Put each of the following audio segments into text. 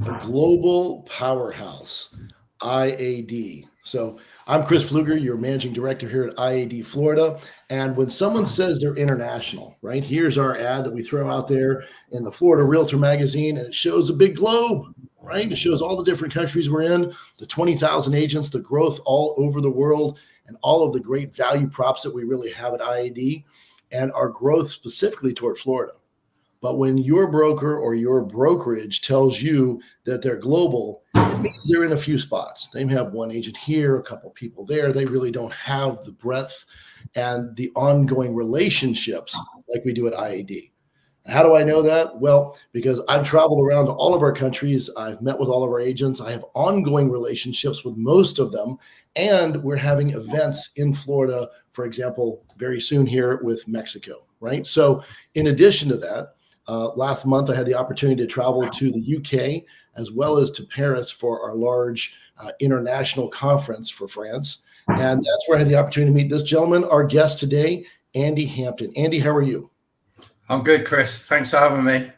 A global powerhouse, IAD. So I'm Chris Pfluger, your managing director here at IAD Florida. And when someone says they're international, right, here's our ad that we throw out there in the Florida Realtor magazine, and it shows a big globe, right? It shows all the different countries we're in, the 20,000 agents, the growth all over the world, and all of the great value props that we really have at IAD, and our growth specifically toward Florida. But when your broker or your brokerage tells you that they're global, it means they're in a few spots. They have one agent here, a couple people there. They really don't have the breadth and the ongoing relationships like we do at IAD. How do I know that? Well, because I've traveled around to all of our countries. I've met with all of our agents. I have ongoing relationships with most of them. And we're having events in Florida, for example, very soon here with Mexico, right? So in addition to that, last month, I had the opportunity to travel to the UK as well as to Paris for our large international conference for France. And that's where I had the opportunity to meet this gentleman, our guest today, Andy Hampton. Andy, how are you? I'm good, Chris. Thanks for having me.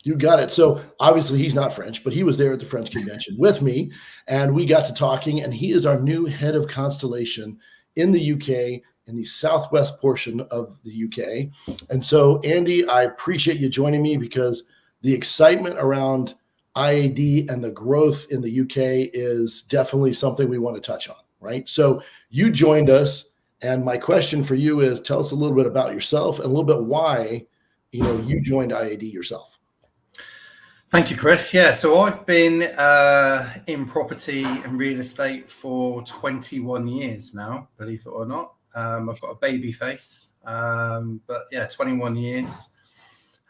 You got it. So obviously he's not French, but he was there at the French convention with me, and we got to talking, and he is our new head of Constellation in the UK, in the southwest portion of the UK. And so, Andy, I appreciate you joining me because the excitement around IAD and the growth in the UK is definitely something we want to touch on, right? So you joined us, and my question for you is, tell us a little bit about yourself and a little bit why, you joined IAD yourself. Thank you, Chris. Yeah, so I've been in property and real estate for 21 years now, believe it or not. I've got a baby face, but yeah, 21 years.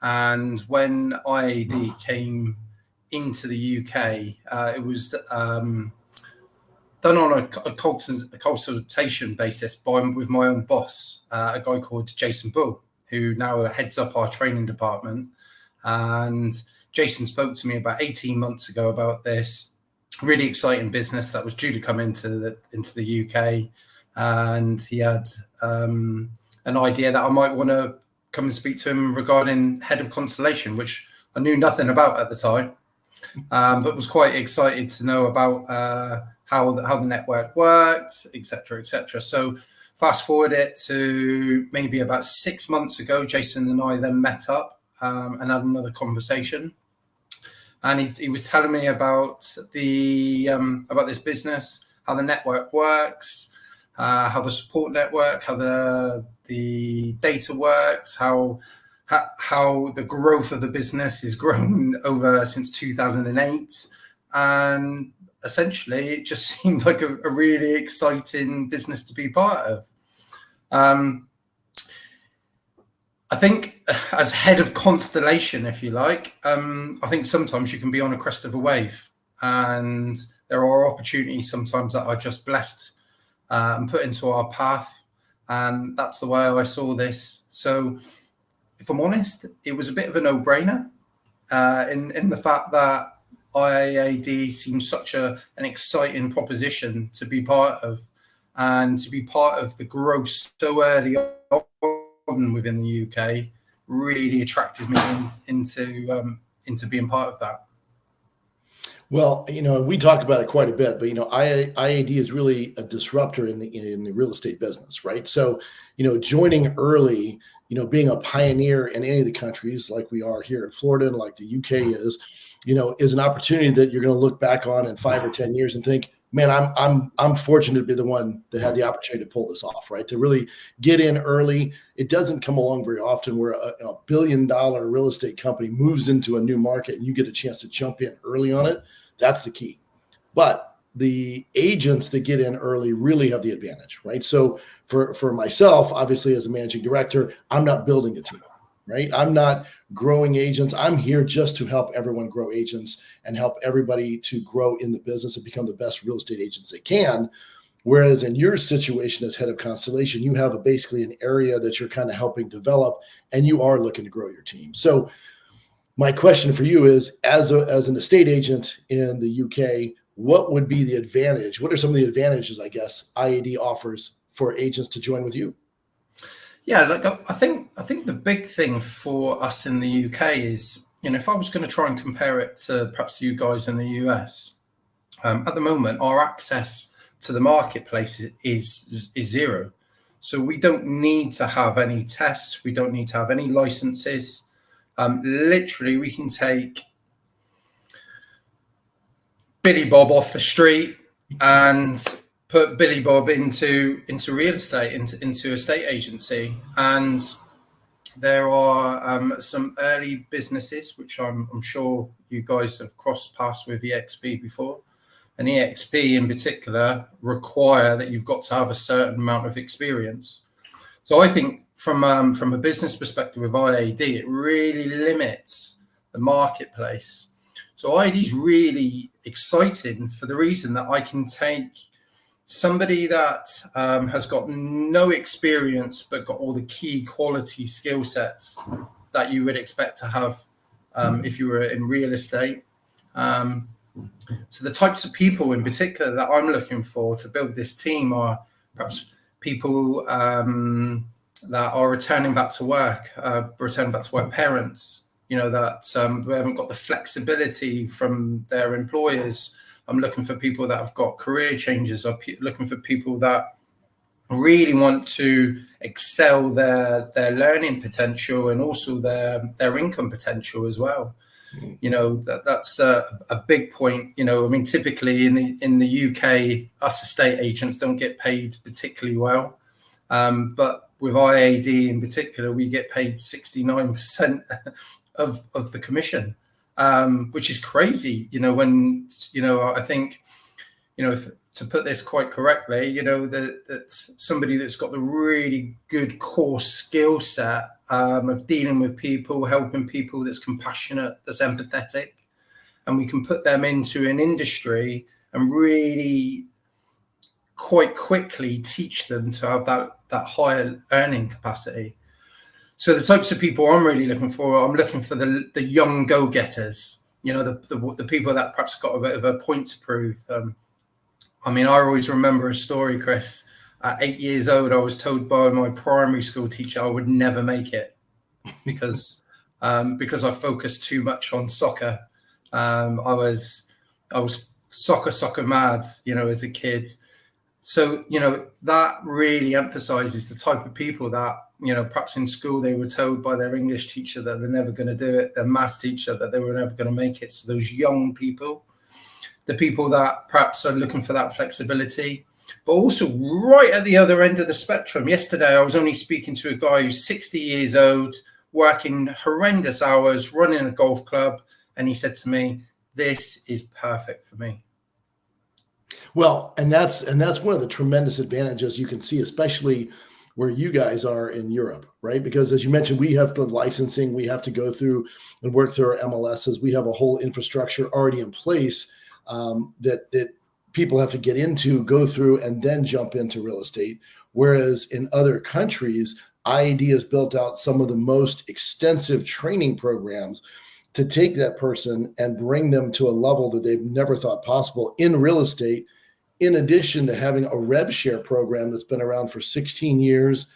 And when IAD came into the UK, it was done on a consultation basis with my own boss, a guy called Jason Bull, who now heads up our training department. And Jason spoke to me about 18 months ago about this really exciting business that was due to come into the UK. And he had an idea that I might want to come and speak to him regarding Head of Constellation, which I knew nothing about at the time, but was quite excited to know about how the network worked, etc., etc. So fast forward it to maybe about 6 months ago, Jason and I then met up and had another conversation. And he was telling me about about this business, how the network works, how the support network, how the data works, how the growth of the business has grown over since 2008, and essentially it just seemed like a really exciting business to be part of. I think as head of Constellation, if you like, I think sometimes you can be on a crest of a wave, and there are opportunities sometimes that are just blessed and put into our path, and that's the way I saw this. So if I'm honest, it was a bit of a no-brainer in the fact that IAD seems such an exciting proposition to be part of, and to be part of the growth so early on within the UK really attracted me into being part of that. Well, we talk about it quite a bit, but IAD is really a disruptor in the real estate business, right? So, joining early, being a pioneer in any of the countries like we are here in Florida and like the UK is an opportunity that you're going to look back on in 5 or 10 years and think, man, I'm fortunate to be the one that had the opportunity to pull this off, right? To really get in early. It doesn't come along very often where a $1 billion real estate company moves into a new market and you get a chance to jump in early on it. That's the key. But the agents that get in early really have the advantage, right? So for myself, obviously as a managing director, I'm not building a team, right? I'm not growing agents. I'm here just to help everyone grow agents and help everybody to grow in the business and become the best real estate agents they can. Whereas in your situation as head of Constellation, you have basically an area that you're kind of helping develop, and you are looking to grow your team. So my question for you is, as an estate agent in the UK, what would be the advantage? What are some of the advantages, I guess, IAD offers for agents to join with you? Yeah, look, I think the big thing for us in the UK is, if I was going to try and compare it to perhaps you guys in the US, at the moment, our access to the marketplace is zero. So we don't need to have any tests. We don't need to have any licenses. Literally, we can take Billy Bob off the street and put Billy Bob into real estate, into a estate agency. And there are some early businesses, which I'm sure you guys have crossed paths with EXP before. And EXP in particular require that you've got to have a certain amount of experience. So I think from a business perspective with IAD, it really limits the marketplace. So IAD is really exciting for the reason that I can take somebody that has got no experience but got all the key quality skill sets that you would expect to have if you were in real estate. So the types of people in particular that I'm looking for to build this team are perhaps people that are returning back to work parents, that who haven't got the flexibility from their employers. I'm looking for people that have got career changes. I'm looking for people that really want to excel their learning potential and also their income potential as well. That's a big point. Typically in the UK, us estate agents don't get paid particularly well, but with IAD in particular, we get paid 69% of the commission, which is crazy. I think, to put this quite correctly, that somebody that's got the really good core skill set of dealing with people, helping people, that's compassionate, that's empathetic, and we can put them into an industry and really quite quickly teach them to have that higher earning capacity. So the types of people I'm really looking for, I'm looking for the young go-getters, the people that perhaps got a bit of a point to prove. I always remember a story, Chris. At 8 years old, I was told by my primary school teacher I would never make it because I focused too much on soccer. I was soccer mad, as a kid. So, that really emphasizes the type of people that, perhaps in school they were told by their English teacher that they're never going to do it, their maths teacher that they were never going to make it. So those young people, the people that perhaps are looking for that flexibility, but also right at the other end of the spectrum. Yesterday, I was only speaking to a guy who's 60 years old, working horrendous hours, running a golf club. And he said to me, "This is perfect for me." Well, and that's one of the tremendous advantages you can see, especially where you guys are in Europe, right? Because as you mentioned, we have the licensing, we have to go through and work through our MLSs. We have a whole infrastructure already in place that people have to get into, go through, and then jump into real estate. Whereas in other countries, IAD has built out some of the most extensive training programs to take that person and bring them to a level that they've never thought possible in real estate, in addition to having a rev share program that's been around for 16 years,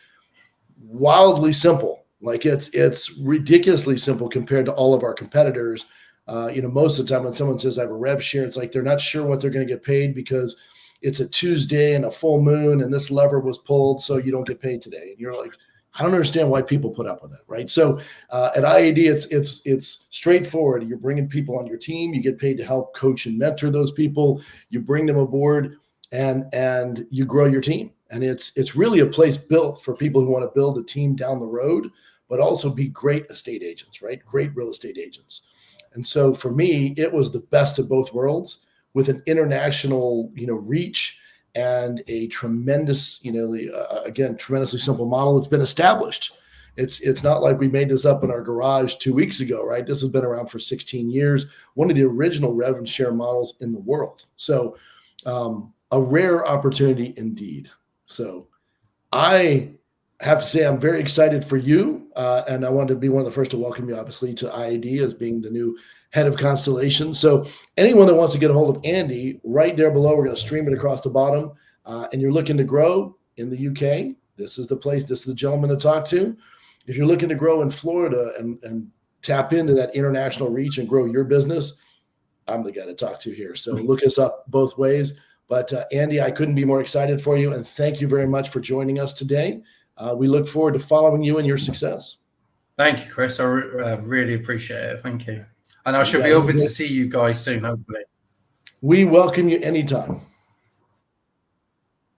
wildly simple. Like it's ridiculously simple compared to all of our competitors. Most of the time when someone says I have a rev share, it's like they're not sure what they're going to get paid because it's a Tuesday and a full moon and this lever was pulled, so you don't get paid today. And you're like, I don't understand why people put up with it, right? So at IAD, it's straightforward. You're bringing people on your team. You get paid to help coach and mentor those people. You bring them aboard, and you grow your team. And it's really a place built for people who want to build a team down the road, but also be great estate agents, right? Great real estate agents. And so for me, it was the best of both worlds with an international, reach and a tremendous, tremendously simple model that's been established. It's not like we made this up in our garage 2 weeks ago, right? This has been around for 16 years. One of the original rev and share models in the world. So a rare opportunity indeed. So I have to say I'm very excited for you. And I wanted to be one of the first to welcome you, obviously, to IAD as being the new head of Constellation. So anyone that wants to get a hold of Andy, right there below, we're going to stream it across the bottom. And you're looking to grow in the UK, this is the place, this is the gentleman to talk to. If you're looking to grow in Florida and tap into that international reach and grow your business, I'm the guy to talk to here. So look us up both ways. But Andy, I couldn't be more excited for you. And thank you very much for joining us today. We look forward to following you and your success. Thank you, Chris. I really appreciate it. Thank you. And I shall be over to see you guys soon, hopefully. We welcome you anytime.